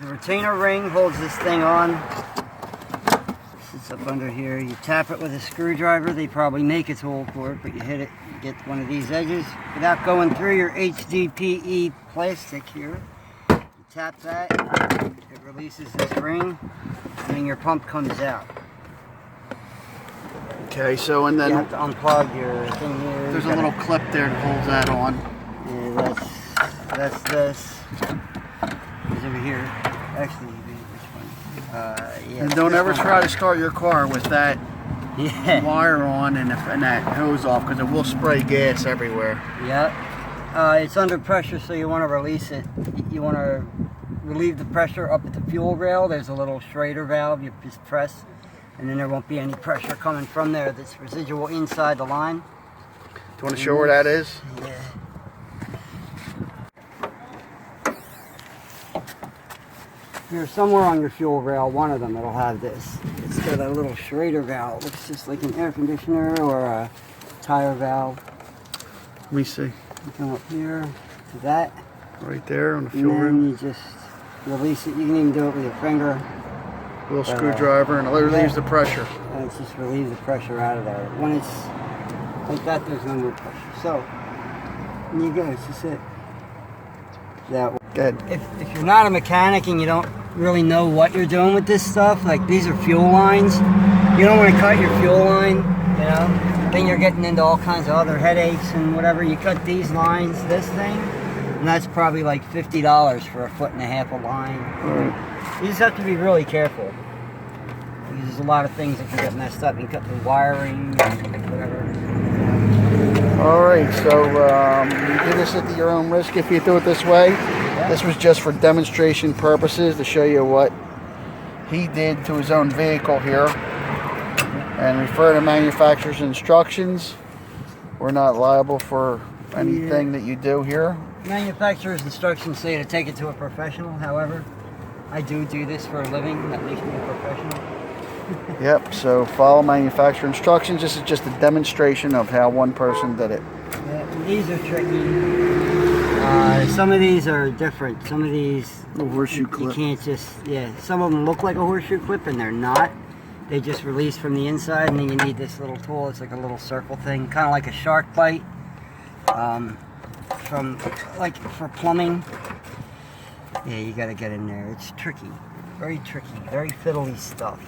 The retainer ring holds this thing on. It's up under here. You tap it with a screwdriver. They probably make a tool for it, but you hit it, you get one of these edges without going through your HDPE plastic here. You tap that, it releases this ring, and then your pump comes out. Okay, so and then you have to unplug your thing here. There's a little clip there that holds that on. Yeah, that's this. It's over here. Actually, which one? Yeah. And don't ever try to start your car with that wire on and that hose off, because it will spray gas everywhere. Yeah. It's under pressure, so you want to release it. You want to relieve the pressure up at the fuel rail. There's a little Schrader valve. You just press, and then there won't be any pressure coming from there that's residual inside the line. Do you want to show where that is? Yeah. Here, somewhere on your fuel rail, one of them, it'll have this. It's got a little Schrader valve. It looks just like an air conditioner or a tire valve. Let me see. You come up here to that. Right there on the fuel and rim. then you just release it. You can even do it with your finger. Little screwdriver, and it relieves the pressure. And it just relieves the pressure out of there. When it's like that, there's no more pressure. So, and you go, it's just it. That Good. If you're not a mechanic and you don't really know what you're doing with this stuff, like these are fuel lines, you don't want to cut your fuel line, you know, then you're getting into all kinds of other headaches and whatever. You cut these lines, this thing, and that's probably like $50 for 1.5 feet of line. Right. You just have to be really careful, because there's a lot of things that can get messed up. You cut the wiring, whatever. Alright, so you do this at your own risk if you do it this way. Yeah. This was just for demonstration purposes to show you what he did to his own vehicle here. And refer to manufacturer's instructions. We're not liable for anything that you do here. Manufacturer's instructions say to take it to a professional. However, I do this for a living. That makes me a professional. Yep, so follow manufacturer instructions. This is just a demonstration of how one person did it. Yeah, and these are tricky. Some of these are different. Some of these, a horseshoe clip. You can't just, some of them look like a horseshoe clip and they're not. They just release from the inside, and then you need this little tool. It's like a little circle thing, kind of like a shark bite. Like for plumbing. Yeah, you gotta get in there. It's tricky. Very tricky. Very fiddly stuff.